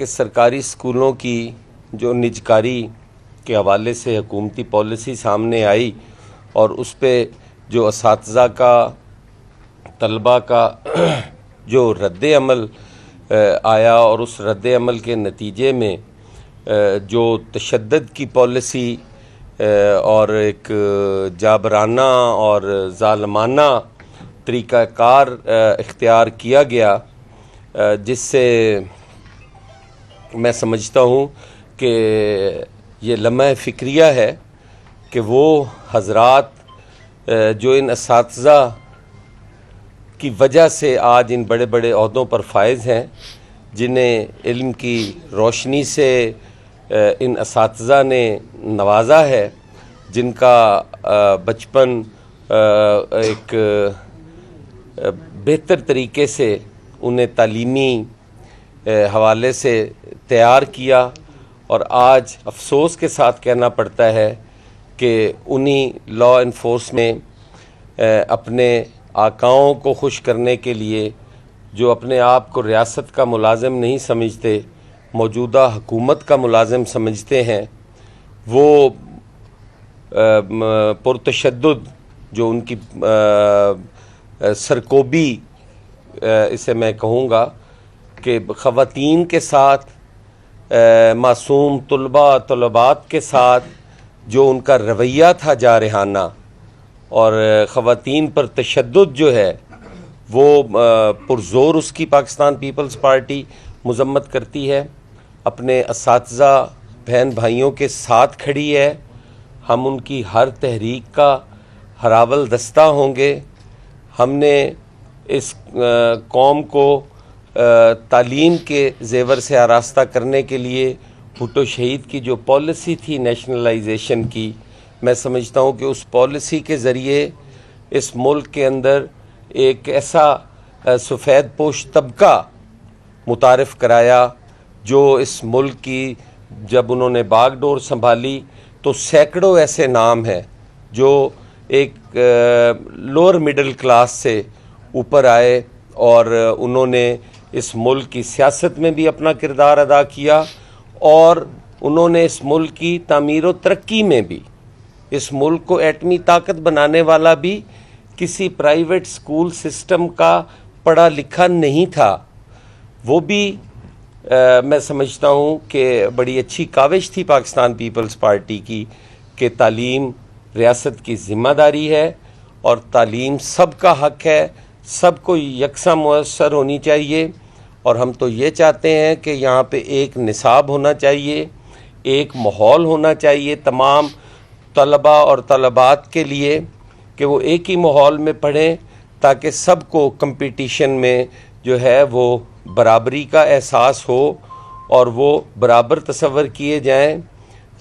کہ سرکاری سکولوں کی جو نجکاری کے حوالے سے حکومتی پالیسی سامنے آئی اور اس پہ جو اساتذہ کا طلباء کا جو رد عمل آیا اور اس رد عمل کے نتیجے میں جو تشدد کی پالیسی اور ایک جابرانہ اور ظالمانہ طریقہ کار اختیار کیا گیا، جس سے میں سمجھتا ہوں کہ یہ لمحہ فکریہ ہے کہ وہ حضرات جو ان اساتذہ کی وجہ سے آج ان بڑے بڑے عہدوں پر فائز ہیں، جنہیں علم کی روشنی سے ان اساتذہ نے نوازا ہے، جن کا بچپن ایک بہتر طریقے سے انہیں تعلیمی حوالے سے تیار کیا، اور آج افسوس کے ساتھ کہنا پڑتا ہے کہ انہی لا انفورس میں اپنے آقاؤں کو خوش کرنے کے لیے، جو اپنے آپ کو ریاست کا ملازم نہیں سمجھتے، موجودہ حکومت کا ملازم سمجھتے ہیں، وہ پرتشدد جو ان کی سرکوبی اسے میں کہوں گا کہ خواتین کے ساتھ، معصوم طلبات کے ساتھ جو ان کا رویہ تھا جارحانہ، اور خواتین پر تشدد جو ہے وہ پرزور اس کی پاکستان پیپلز پارٹی مذمت کرتی ہے، اپنے اساتذہ بہن بھائیوں کے ساتھ کھڑی ہے۔ ہم ان کی ہر تحریک کا ہراول دستہ ہوں گے۔ ہم نے اس قوم کو تعلیم کے زیور سے آراستہ کرنے کے لیے بھٹو شہید کی جو پالیسی تھی نیشنلائزیشن کی، میں سمجھتا ہوں کہ اس پالیسی کے ذریعے اس ملک کے اندر ایک ایسا سفید پوش طبقہ متعارف کرایا جو اس ملک کی، جب انہوں نے باغ ڈور سنبھالی تو سینکڑوں ایسے نام ہیں جو ایک لوور مڈل کلاس سے اوپر آئے، اور انہوں نے اس ملک کی سیاست میں بھی اپنا کردار ادا کیا، اور انہوں نے اس ملک کی تعمیر و ترقی میں بھی، اس ملک کو ایٹمی طاقت بنانے والا بھی کسی پرائیویٹ سکول سسٹم کا پڑھا لکھا نہیں تھا۔ وہ بھی میں سمجھتا ہوں کہ بڑی اچھی کاوش تھی پاکستان پیپلز پارٹی کی کہ تعلیم ریاست کی ذمہ داری ہے، اور تعلیم سب کا حق ہے، سب کو یکساں میسر ہونی چاہیے، اور ہم تو یہ چاہتے ہیں کہ یہاں پہ ایک نصاب ہونا چاہیے، ایک ماحول ہونا چاہیے تمام طلباء اور طالبات کے لیے کہ وہ ایک ہی ماحول میں پڑھیں، تاکہ سب کو کمپٹیشن میں جو ہے وہ برابری کا احساس ہو اور وہ برابر تصور کیے جائیں۔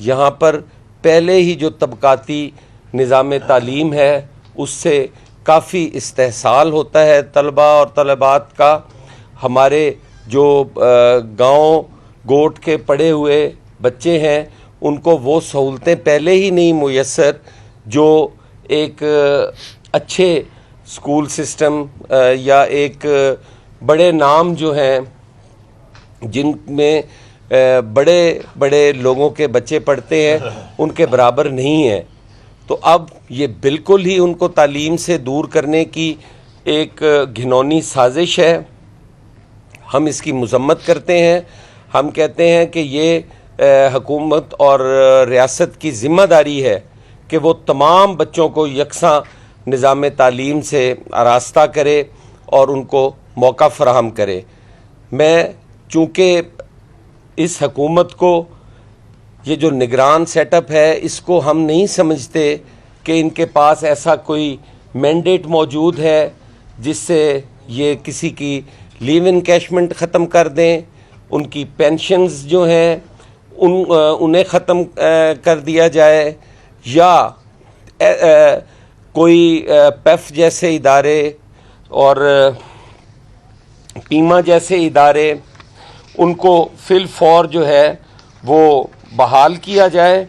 یہاں پر پہلے ہی جو طبقاتی نظام تعلیم ہے اس سے کافی استحصال ہوتا ہے طلباء اور طالبات کا۔ ہمارے جو گاؤں گوٹ کے پڑھے ہوئے بچے ہیں ان کو وہ سہولتیں پہلے ہی نہیں میسر جو ایک اچھے سکول سسٹم یا ایک بڑے نام جو ہیں جن میں بڑے بڑے لوگوں کے بچے پڑھتے ہیں ان کے برابر نہیں ہیں۔ تو اب یہ بالکل ہی ان کو تعلیم سے دور کرنے کی ایک گھنونی سازش ہے۔ ہم اس کی مذمت کرتے ہیں۔ ہم کہتے ہیں کہ یہ حکومت اور ریاست کی ذمہ داری ہے کہ وہ تمام بچوں کو یکساں نظام تعلیم سے آراستہ کرے اور ان کو موقع فراہم کرے۔ میں چونکہ اس حکومت کو، یہ جو نگران سیٹ اپ ہے، اس کو ہم نہیں سمجھتے کہ ان کے پاس ایسا کوئی مینڈیٹ موجود ہے جس سے یہ کسی کی لیو انکیشمنٹ ختم کر دیں، ان کی پینشنز جو ہیں انہیں ختم کر دیا جائے، یا کوئی پیف جیسے ادارے اور پیما جیسے ادارے ان کو فی الفور جو ہے وہ بحال کیا جائے۔